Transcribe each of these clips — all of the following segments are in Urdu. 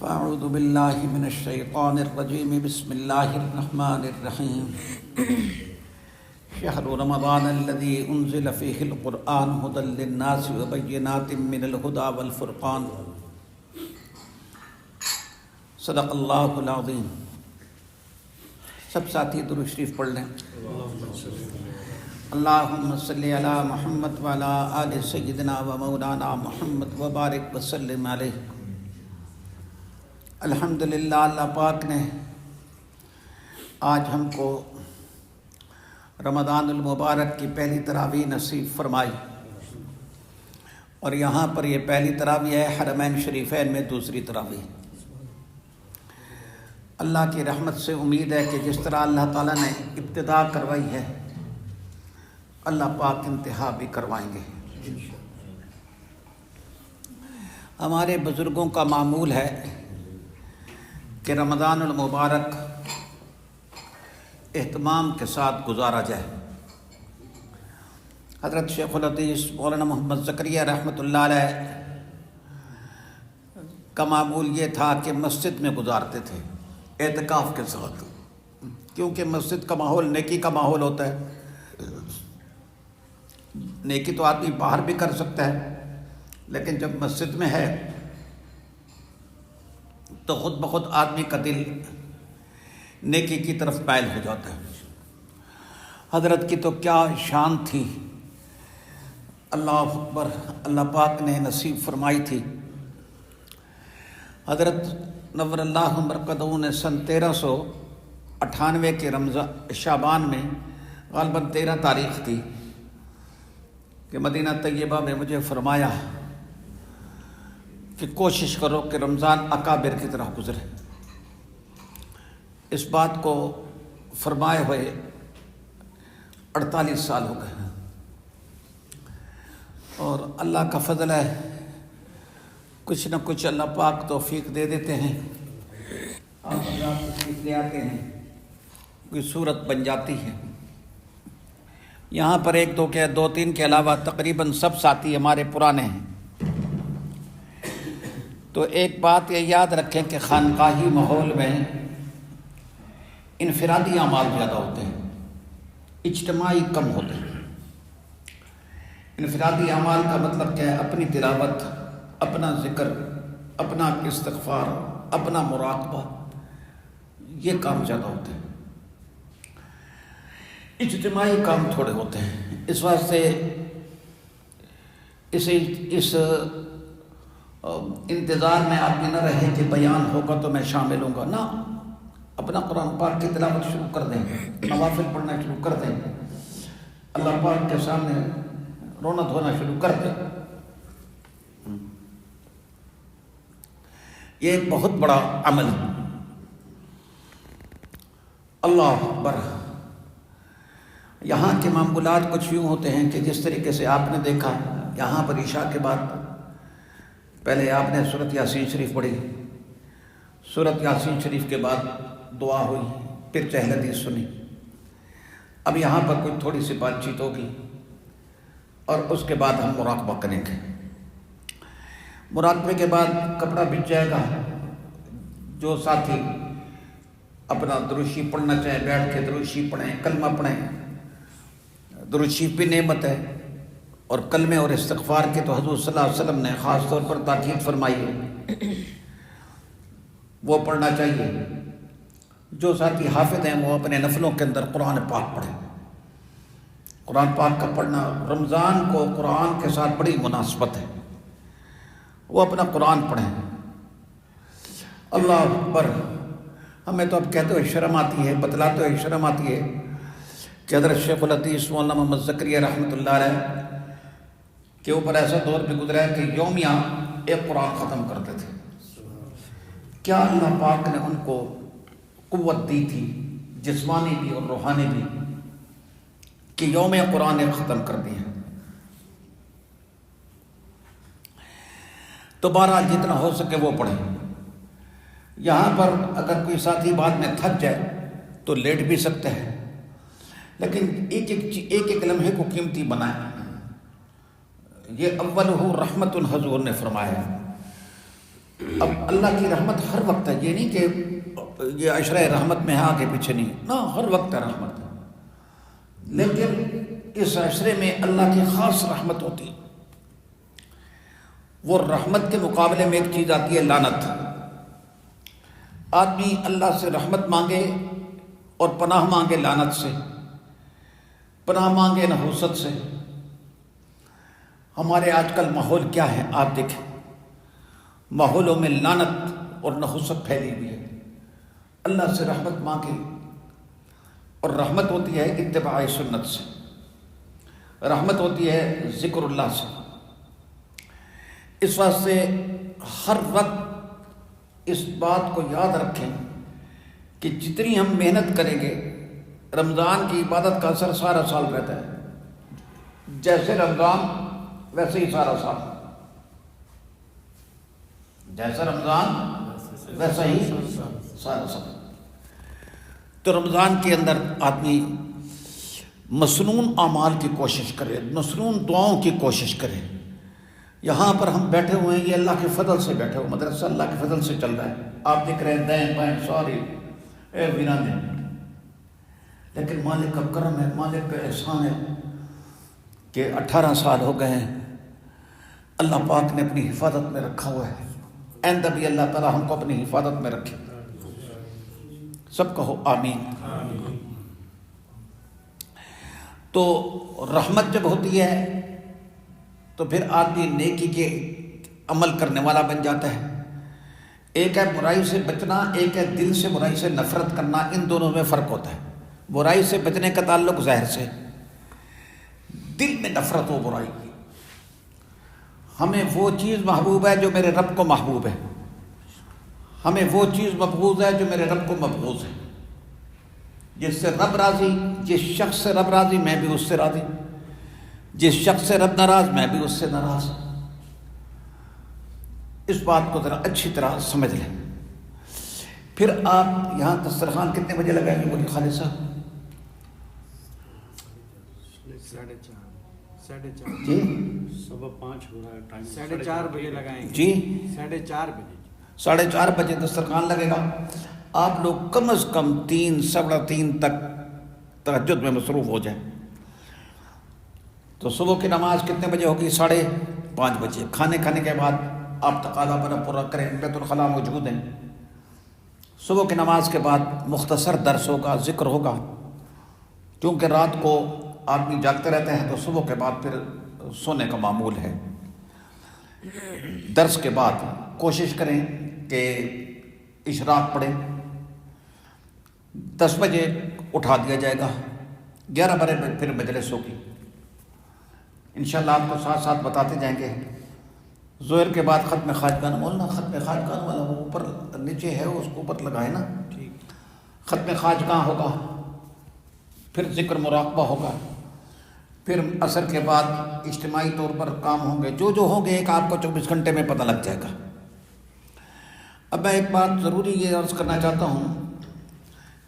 فاعوذ باللہ من الشیطان الرجیم بسم اللہ الرحمن الرحیم شہر رمضان الذی انزل فیہ القرآن ھدی للناس وبینات من الھدی والفرقان صدق اللہ العظیم۔ سب ساتھی درود شریف پڑھ لیں۔ اللہم صلی علی محمد وعلی آل سیدنا و مولانا محمد وبارک وسلم علیہ۔ الحمدللہ اللہ پاک نے آج ہم کو رمضان المبارک کی پہلی تراویح نصیب فرمائی، اور یہاں پر یہ پہلی تراویح ہے حرمین شریفین میں دوسری تراویح۔ اللہ کی رحمت سے امید ہے کہ جس طرح اللہ تعالیٰ نے ابتدا کروائی ہے اللہ پاک انتہا بھی کروائیں گے۔ ہمارے بزرگوں کا معمول ہے کہ رمضان المبارک اہتمام کے ساتھ گزارا جائے۔ حضرت شیخ الحدیث مولانا محمد زکریا رحمۃ اللہ علیہ کا معمول یہ تھا کہ مسجد میں گزارتے تھے اعتکاف کے ساتھ، کیونکہ مسجد کا ماحول نیکی کا ماحول ہوتا ہے۔ نیکی تو آدمی باہر بھی کر سکتا ہے، لیکن جب مسجد میں ہے تو خود بخود آدمی کا دل نیکی کی طرف مائل ہو جاتا ہے۔ حضرت کی تو کیا شان تھی، اللہ اکبر، اللہ پاک نے نصیب فرمائی تھی۔ حضرت نور اللہ مرقدہ نے سن 1398 کے رمضان شعبان میں غالباً 13 تاریخ تھی کہ مدینہ طیبہ میں مجھے فرمایا کہ کوشش کرو کہ رمضان اکابر کی طرح گزرے۔ اس بات کو فرمائے ہوئے 48 سال ہو گئے ہیں، اور اللہ کا فضل ہے کچھ نہ کچھ اللہ پاک توفیق دے دیتے ہیں، آپ تشریف لے آتے ہیں، کوئی صورت بن جاتی ہے۔ یہاں پر ایک دو تین کے علاوہ تقریباً سب ساتھی ہمارے پرانے ہیں، تو ایک بات یہ یاد رکھیں کہ خانقاہی ماحول میں انفرادی اعمال زیادہ ہوتے ہیں، اجتماعی کم ہوتے ہیں۔ انفرادی اعمال کا مطلب کیا ہے؟ اپنی تلاوت، اپنا ذکر، اپنا استغفار، اپنا مراقبہ، یہ کام زیادہ ہوتے ہیں، اجتماعی کام تھوڑے ہوتے ہیں۔ اس واسطے اس انتظار میں آدمی نہ رہے کہ بیان ہوگا تو میں شامل ہوں گا، نہ، اپنا قرآن پاک کی تلاوت شروع کر دیں، نوافل پڑھنا شروع کر دیں، اللہ پاک کے سامنے رونا دھونا شروع کر دیں۔ یہ ایک بہت بڑا عمل ہے۔ اللہ اکبر۔ یہاں کے معمولات کچھ یوں ہوتے ہیں کہ جس طریقے سے آپ نے دیکھا، یہاں پر عشاء کے بعد پہلے آپ نے سورۃ یاسین شریف پڑھی، سورۃ یاسین شریف کے بعد دعا ہوئی، پھر چہل حدیث سنی۔ اب یہاں پر کوئی تھوڑی سی بات چیت ہوگی، اور اس کے بعد ہم مراقبہ کریں گے۔ مراقبے کے بعد کپڑا بچ جائے گا، جو ساتھی اپنا درود شریف پڑھنا چاہے بیٹھ کے درود شریف پڑھیں، کلمہ پڑھیں۔ درود شریف بھی نعمت ہے، اور کلمے اور استغفار کے تو حضور صلی اللہ علیہ وسلم نے خاص طور پر تاکید فرمائی ہے، وہ پڑھنا چاہیے۔ جو ساتھی حافظ ہیں وہ اپنے نفلوں کے اندر قرآن پاک پڑھیں۔ قرآن پاک کا پڑھنا، رمضان کو قرآن کے ساتھ بڑی مناسبت ہے، وہ اپنا قرآن پڑھیں۔ اللہ اکبر۔ ہمیں تو اب کہتے ہوئے شرم آتی ہے، بتلاتے ہوئے شرم آتی ہے کہ حضرت شیخ الحدیث مولانا محمد زکریا رحمۃ اللہ علیہ کے اوپر ایسا دور بھی گزرا ہے کہ یومیہ ایک قرآن ختم کرتے تھے۔ کیا اللہ پاک نے ان کو قوت دی تھی، جسمانی بھی اور روحانی بھی، کہ یوم قرآن ختم کر دی ہیں۔ تو بہرحال جتنا ہو سکے وہ پڑھیں۔ یہاں پر اگر کوئی ساتھی بعد میں تھک جائے تو لیٹ بھی سکتے ہیں، لیکن ایک لمحے کو قیمتی بنائیں۔ یہ اول رحمت حضور نے فرمایا، اب اللہ کی رحمت ہر وقت ہے، یہ نہیں کہ یہ عشرہ رحمت میں ہے آگے پیچھے نہیں، نہ ہر وقت ہے رحمت، لیکن اس عشرے میں اللہ کی خاص رحمت ہوتی ہے۔ وہ رحمت کے مقابلے میں ایک چیز آتی ہے لعنت۔ آدمی اللہ سے رحمت مانگے اور پناہ مانگے لعنت سے، پناہ مانگے نحوست سے۔ ہمارے آج کل ماحول کیا ہے آپ دیکھیں، ماحولوں میں لعنت اور نحوست پھیلی ہوئی ہے۔ اللہ سے رحمت مانگے، اور رحمت ہوتی ہے اتباع سنت سے، رحمت ہوتی ہے ذکر اللہ سے۔ اس واسطے ہر وقت اس بات کو یاد رکھیں کہ جتنی ہم محنت کریں گے، رمضان کی عبادت کا اثر سارا سال رہتا ہے، جیسے رمضان ویسے ہی سارا سال، جیسا رمضان ویسا ہی سارا سال۔ تو رمضان کے اندر آدمی مسنون اعمال کی کوشش کرے، مسنون دعاؤں کی کوشش کرے۔ یہاں پر ہم بیٹھے ہوئے ہیں، یہ اللہ کے فضل سے بیٹھے ہوئے، مدرسہ اللہ کے فضل سے چل رہا ہے۔ آپ دیکھ رہے ہیں دائیں بائیں ساری ویرانے، لیکن مالک کا کرم ہے، مالک کا احسان ہے کہ 18 سال ہو گئے ہیں، اللہ پاک نے اپنی حفاظت میں رکھا ہوا ہے۔ آئندہ بھی اللہ تعالیٰ ہم کو اپنی حفاظت میں رکھے، سب کہو آمین۔ تو رحمت جب ہوتی ہے تو پھر آدمی نیکی کے عمل کرنے والا بن جاتا ہے۔ ایک ہے برائی سے بچنا، ایک ہے دل سے برائی سے نفرت کرنا، ان دونوں میں فرق ہوتا ہے۔ برائی سے بچنے کا تعلق ظاہر سے، دل میں نفرت ہو برائی کی۔ ہمیں وہ چیز محبوب ہے جو میرے رب کو محبوب ہے، ہمیں وہ چیز مبغوض ہے جو میرے رب کو مبغوض ہے۔ جس سے رب راضی، جس شخص سے رب راضی میں بھی اس سے راضی، جس شخص سے رب ناراض میں بھی اس سے ناراض۔ اس بات کو ذرا اچھی طرح سمجھ لیں۔ پھر آپ یہاں دسترخوان کتنے بجے لگائیں گے بولی خالد صاحب؟ 4:30 جی 5:15 ہو رہا ہے ٹائم، 4:30 بجے لگائیں گے جی 4:30 بجے 4:30 بجے دسترخوان لگے گا۔ آپ لوگ کم از کم 3 سوا 3 تک تہجد میں مصروف ہو جائیں۔ تو صبح کی نماز کتنے بجے ہوگی؟ 5:30 بجے۔ کھانے کے بعد آپ تقاضا بنا پورا کریں، بیت الخلاء موجود ہیں۔ صبح کی نماز کے بعد مختصر درس ہوگا، ذکر ہوگا، کیونکہ رات کو آدمی جاگتے رہتے ہیں تو صبح کے بعد پھر سونے کا معمول ہے۔ درس کے بعد کوشش کریں کہ اشراق پڑھیں، 10 بجے اٹھا دیا جائے گا، 11 بجے پھر مجلس ہوگی۔ انشاءاللہ آپ کو ساتھ ساتھ بتاتے جائیں گے۔ ظہر کے بعد ختم خواجگان، مولانا ختم خواجگان والا وہ اوپر نیچے ہے، اس کو اوپر لگائے نا، ختم خواجگاں ہوگا، پھر ذکر مراقبہ ہوگا، پھر عصر کے بعد اجتماعی طور پر کام ہوں گے، جو ہوں گے ایک آپ کو 24 گھنٹے میں پتہ لگ جائے گا۔ اب میں ایک بات ضروری یہ عرض کرنا چاہتا ہوں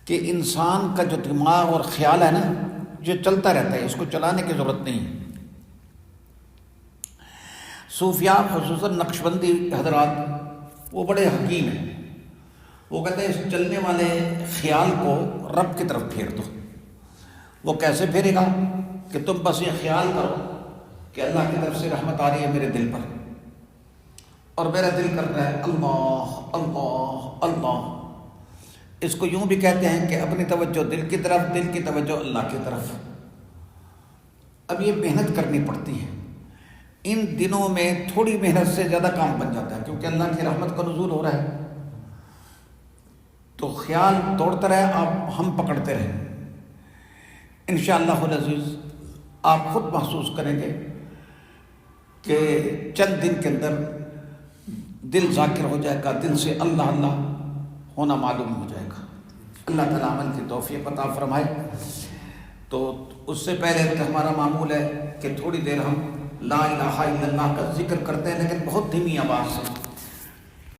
کہ انسان کا جو دماغ اور خیال ہے نا، جو چلتا رہتا ہے، اس کو چلانے کی ضرورت نہیں ہے۔ صوفیاء خصوصاً نقشبندی حضرات وہ بڑے حکیم ہیں، وہ کہتے ہیں اس چلنے والے خیال کو رب کی طرف پھیر دو۔ وہ کیسے پھیرے گا؟ کہ تم بس یہ خیال کرو کہ اللہ کی طرف سے رحمت آ رہی ہے میرے دل پر، اور میرا دل کر رہا ہے اللہ اللہ اللہ۔ اس کو یوں بھی کہتے ہیں کہ اپنی توجہ دل کی طرف، دل کی توجہ اللہ کی طرف۔ اب یہ محنت کرنی پڑتی ہے، ان دنوں میں تھوڑی محنت سے زیادہ کام بن جاتا ہے، کیونکہ اللہ کی رحمت کا نزول ہو رہا ہے۔ تو خیال توڑتا رہے، آپ ہم پکڑتے رہیں، انشاءاللہ العزیز آپ خود محسوس کریں گے کہ چند دن کے اندر دل ذاکر ہو جائے گا، دل سے اللہ اللہ ہونا معلوم ہو جائے گا۔ اللہ تعالیٰ عمل کی توفیق عطا فرمائے۔ تو اس سے پہلے ہمارا معمول ہے کہ تھوڑی دیر ہم لا الہ الا اللہ کا ذکر کرتے ہیں، لیکن بہت دھیمی آواز سے۔